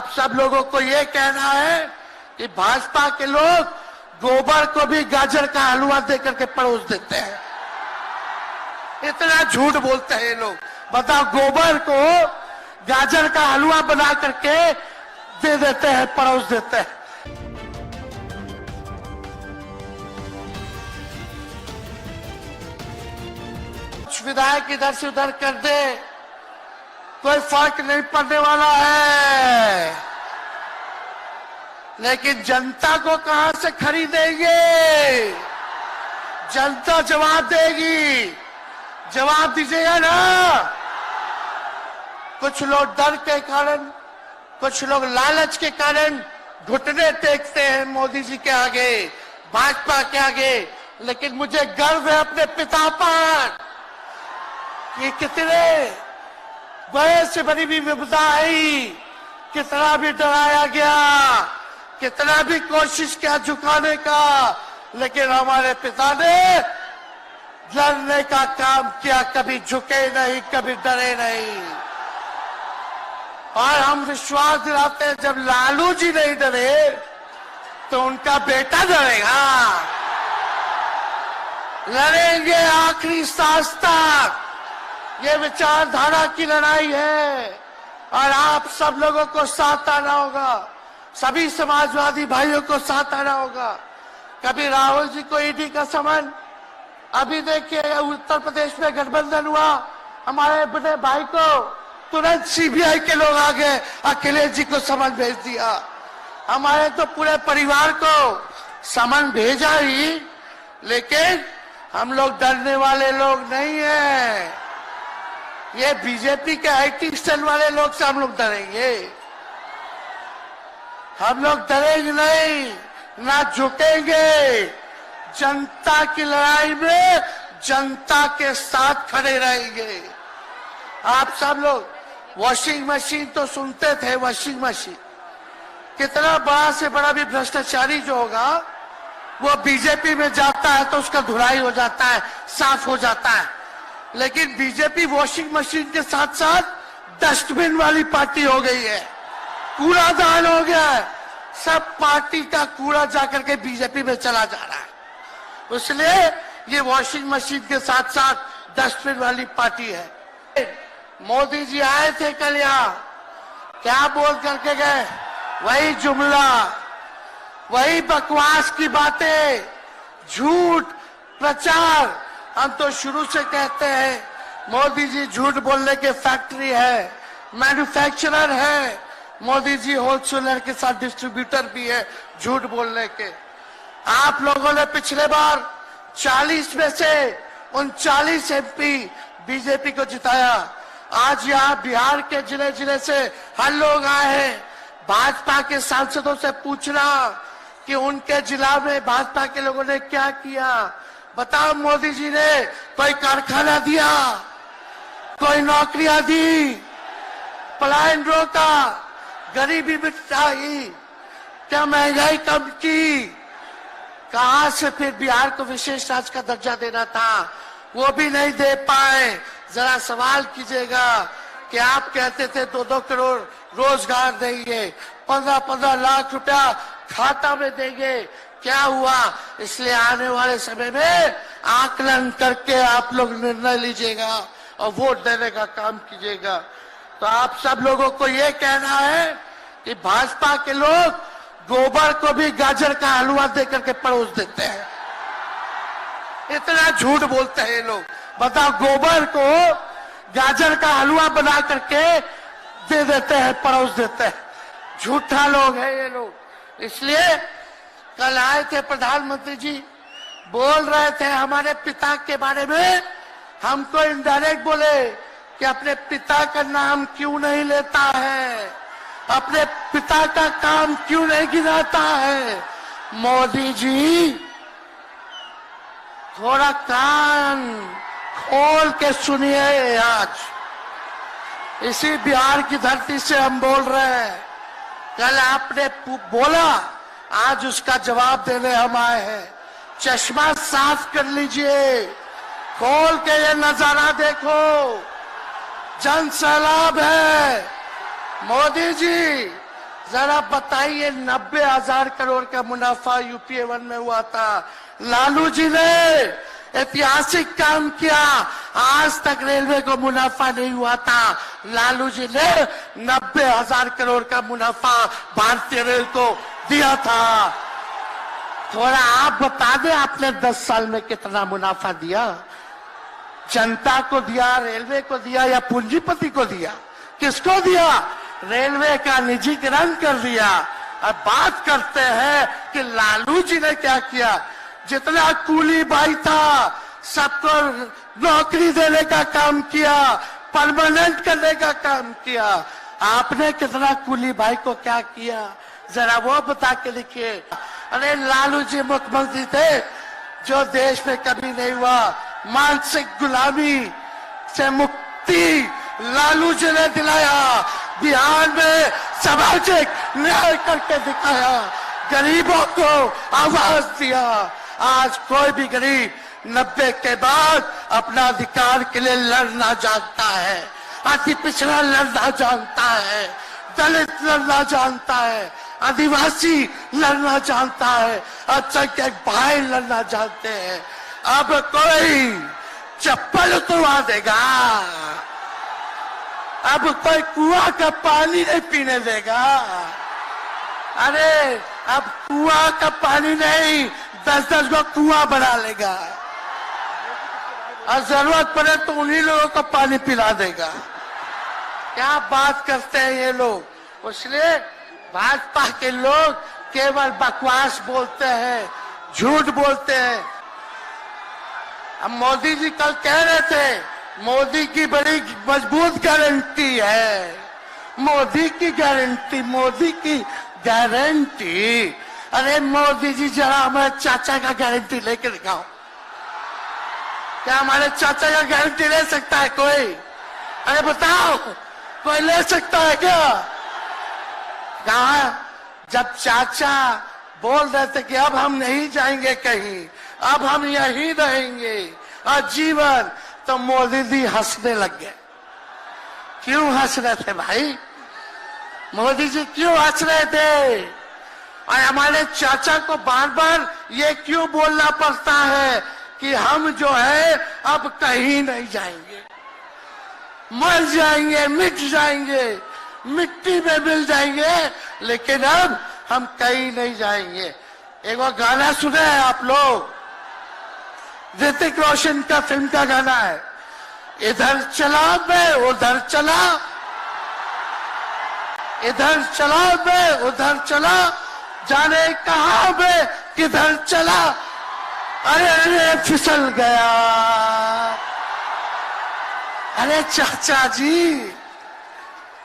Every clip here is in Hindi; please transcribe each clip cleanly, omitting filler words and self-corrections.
आप सब लोगों को ये कहना है कि भाजपा के लोग गोबर को भी गाजर का हलवा देकर के परोस देते हैं। इतना झूठ बोलते हैं ये लोग। बताओ, गोबर को गाजर का हलवा बना करके दे देते हैं, परोस देते हैं। कुछ विधायक इधर से उधर कर दे, कोई फर्क नहीं पड़ने वाला है, लेकिन जनता को कहां से खरीदेंगे? जनता जवाब देगी। जवाब दीजिएगा ना। कुछ लोग डर के कारण, कुछ लोग लालच के कारण घुटने टेकते हैं मोदी जी के आगे, भाजपा के आगे, लेकिन मुझे गर्व है अपने पिता पर कि कितने बड़े से बड़ी भी विपदा आई, कितना भी डराया गया, कितना भी कोशिश किया झुकाने का, लेकिन हमारे पिता ने लड़ने का काम किया, कभी झुके नहीं, कभी डरे नहीं। और हम विश्वास दिलाते हैं, जब लालू जी नहीं डरे तो उनका बेटा डरेगा। लड़ेंगे आखिरी सांस तक। ये विचारधारा की लड़ाई है और आप सब लोगों को साथ आना होगा, सभी समाजवादी भाइयों को साथ आना होगा। कभी राहुल जी को ईडी का समन, अभी देखिए उत्तर प्रदेश में गठबंधन हुआ, हमारे बड़े भाई को तुरंत सीबीआई के लोग आ गए, अखिलेश जी को समन भेज दिया। हमारे तो पूरे परिवार को समन भेजा ही, लेकिन हम लोग डरने वाले लोग नहीं हैं। ये बीजेपी के आईटी सेल वाले लोग से हम लोग डरेंगे? हम लोग डरेंगे नहीं, ना झुकेंगे। जनता की लड़ाई में जनता के साथ खड़े रहेंगे। आप सब लोग वॉशिंग मशीन तो सुनते थे, वॉशिंग मशीन कितना बड़ा से बड़ा भी भ्रष्टाचारी जो होगा वो बीजेपी में जाता है तो उसका धुलाई हो जाता है, साफ हो जाता है। लेकिन बीजेपी वॉशिंग मशीन के साथ साथ डस्टबिन वाली पार्टी हो गई है, कूड़ादान हो गया है। सब पार्टी का कूड़ा जाकर के बीजेपी में चला जा रहा है, इसलिए ये वॉशिंग मशीन के साथ साथ डस्टबिन वाली पार्टी है। मोदी जी आए थे कल यहाँ, क्या बोल करके गए? वही जुमला, वही बकवास की बातें, झूठ प्रचार। हम तो शुरू से कहते हैं मोदी जी झूठ बोलने के फैक्ट्री है, मैन्युफैक्चरर है। मोदी जी होलसेलर के साथ डिस्ट्रीब्यूटर भी है झूठ बोलने के। आप लोगों ने पिछले बार 40 में से 39 एमपी बीजेपी को जिताया। आज यहाँ बिहार के जिले जिले से हर लोग आए हैं भाजपा के सांसदों से पूछना कि उनके जिला में भाजपा के लोगों ने क्या किया। बताओ, मोदी जी ने कोई कारखाना दिया, कोई नौकरियां दी, पलायन रोका, गरीबी मिटाई, क्या महंगाई कम की? कहां से फिर बिहार को विशेष राज्य का दर्जा देना था, वो भी नहीं दे पाए। जरा सवाल कीजिएगा कि आप कहते थे 2-2 करोड़ रोजगार देंगे, 15-15 लाख रुपया खाता में देंगे, क्या हुआ? इसलिए आने वाले समय में आकलन करके आप लोग निर्णय लीजिएगा और वोट देने का काम कीजिएगा। तो आप सब लोगों को ये कहना है कि भाजपा के लोग गोबर को भी गाजर का हलवा देकर के परोस देते हैं। इतना झूठ बोलते हैं ये लोग। बताओ, गोबर को गाजर का हलवा बना करके दे देते हैं, परोस देते हैं। झूठा लोग हैं ये लोग। इसलिए कल आए थे प्रधानमंत्री जी, बोल रहे थे हमारे पिता के बारे में, हमको इनडायरेक्ट बोले कि अपने पिता का नाम क्यों नहीं लेता है, अपने पिता का काम क्यों नहीं गिनाता है। मोदी जी, थोड़ा कान खोल के सुनिए। आज इसी बिहार की धरती से हम बोल रहे हैं, कल आपने बोला, आज उसका जवाब देने हम आए हैं। चश्मा साफ कर लीजिए, खोल के ये नजारा देखो, जन सैलाब है। मोदी जी, जरा बताइए, 90,000 करोड़ का मुनाफा यूपीए 1 में हुआ था। लालू जी ने ऐतिहासिक काम किया, आज तक रेलवे को मुनाफा नहीं हुआ था। लालू जी ने 90,000 करोड़ का मुनाफा भारतीय रेल को दिया था। थोड़ा आप बता दें, आपने 10 साल में कितना मुनाफा दिया? जनता को दिया, रेलवे को दिया या पूंजीपति को दिया? किसको दिया? रेलवे का निजीकरण कर दिया। अब बात करते हैं कि लालू जी ने क्या किया। जितना कूली भाई था सबको नौकरी देने का काम किया, परमानेंट करने का काम किया। आपने कितना कूली भाई को क्या किया, जरा वो बता के लिखिए। अरे लालू जी मुख्यमंत्री थे जो देश में कभी नहीं हुआ। मानसिक गुलामी से मुक्ति लालू जी ने दिलाया। बिहार में सामाजिक न्याय करके दिखाया, गरीबों को आवाज दिया। आज कोई भी गरीब 90 के बाद अपना अधिकार के लिए लड़ना जानता है, अति पिछड़ा लड़ना जानता है, दलित लड़ना जानता है, आदिवासी लड़ना जानता है, अल्पसंख्यक भाई लड़ना जानते हैं। अब कोई चप्पल उतरवा देगा, अब कोई कुआं का पानी नहीं पीने देगा। अरे अब कुआं का पानी नहीं, 10-10 को कुआं बना लेगा और जरूरत पड़े तो उन्हीं लोगों को पानी पिला देगा। क्या बात करते हैं ये लोग। इसलिए भाजपा के लोग केवल बकवास बोलते हैं, झूठ बोलते हैं। अब मोदी जी कल कह रहे थे मोदी की बड़ी मजबूत गारंटी है, मोदी की गारंटी, मोदी की गारंटी। अरे मोदी जी जरा हमारे चाचा का गारंटी लेके दिखाओ। क्या हमारे चाचा का गारंटी ले सकता है कोई? अरे बताओ, कोई ले सकता है क्या? कहा जब चाचा बोल रहे थे कि अब हम नहीं जाएंगे कहीं, अब हम यहीं रहेंगे आजीवन, तो मोदी जी हंसने लग गए। क्यों हंस रहे थे भाई? मोदी जी क्यों हंस रहे थे? और हमारे चाचा को बार बार ये क्यों बोलना पड़ता है कि हम जो है अब कहीं नहीं जाएंगे, मर जाएंगे, मिट जाएंगे, मिट्टी में मिल जाएंगे, लेकिन अब हम कहीं नहीं जाएंगे। एक वो गाना सुने हैं आप लोग, ऋतिक रोशन का फिल्म का गाना है, इधर चला मैं उधर चला, इधर चला मैं उधर चला, जाने कहां मैं किधर चला, अरे अरे फिसल गया। अरे चाचा जी,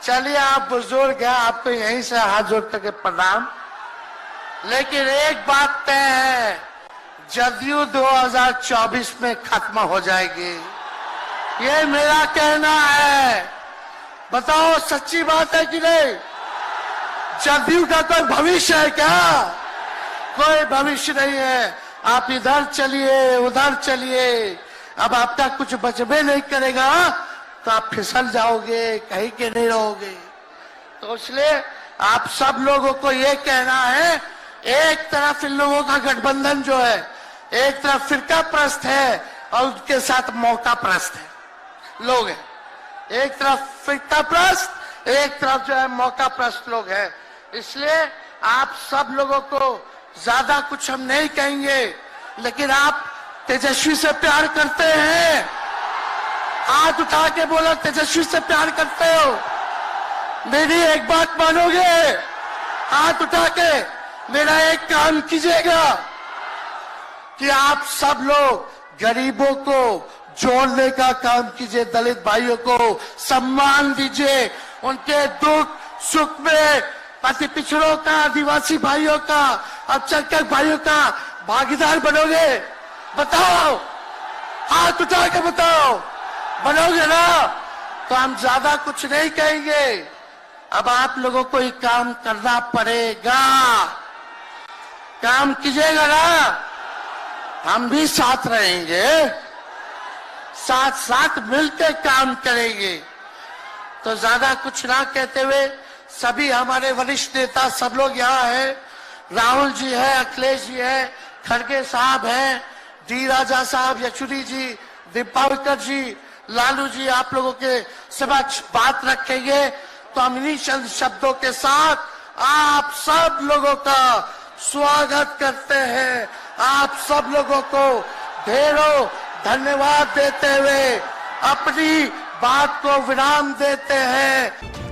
चलिए आप बुजुर्ग हैं, आपको यहीं से हाथ जोड़ करके प्रणाम। लेकिन एक बात तय है, जदयू 2024 में खत्म हो जाएगी, ये मेरा कहना है। बताओ सच्ची बात है कि नहीं? जदयू का कोई भविष्य है क्या? कोई भविष्य नहीं है। आप इधर चलिए उधर चलिए, अब आपका कुछ बचबे नहीं करेगा तो आप फिसल जाओगे, कहीं के नहीं रहोगे। तो इसलिए आप सब लोगों को ये कहना है, एक तरफ इन लोगों का गठबंधन जो है, एक तरफ फिरका प्रस्त है और उनके साथ मौका प्रस्त है लोग हैं। एक तरफ फिरका प्रस्त, एक तरफ जो है मौका प्रस्त लोग हैं। इसलिए आप सब लोगों को ज्यादा कुछ हम नहीं कहेंगे, लेकिन आप तेजस्वी से प्यार करते हैं? हाथ उठा के बोलो, तेजस्वी से प्यार करते हो? मेरी एक बात मानोगे? हाथ उठा के मेरा एक काम कीजिएगा कि आप सब लोग गरीबों को जोड़ने का काम कीजिए, दलित भाइयों को सम्मान दीजिए, उनके दुख सुख में अति पिछड़ों का, आदिवासी भाइयों का, अल्पसंख्यक भाइयों का भागीदार बनोगे? बताओ, हाथ उठा के बताओ, बनोगे ना? तो हम ज्यादा कुछ नहीं कहेंगे। अब आप लोगों को ये काम करना पड़ेगा, काम कीजिएगा ना? हम भी साथ रहेंगे, साथ साथ मिलकर काम करेंगे। तो ज्यादा कुछ ना कहते हुए सभी हमारे वरिष्ठ नेता सब लोग यहाँ हैं। राहुल जी है, अखिलेश जी है, खड़गे साहब हैं, डी राजा साहब, येचुरी जी, दीपावकर जी, लालू जी आप लोगों के समक्ष बात रखेंगे। तो हम इन्हीं चंद शब्दों के साथ आप सब लोगों का स्वागत करते हैं। आप सब लोगों को ढेरों धन्यवाद देते हुए अपनी बात को विराम देते हैं।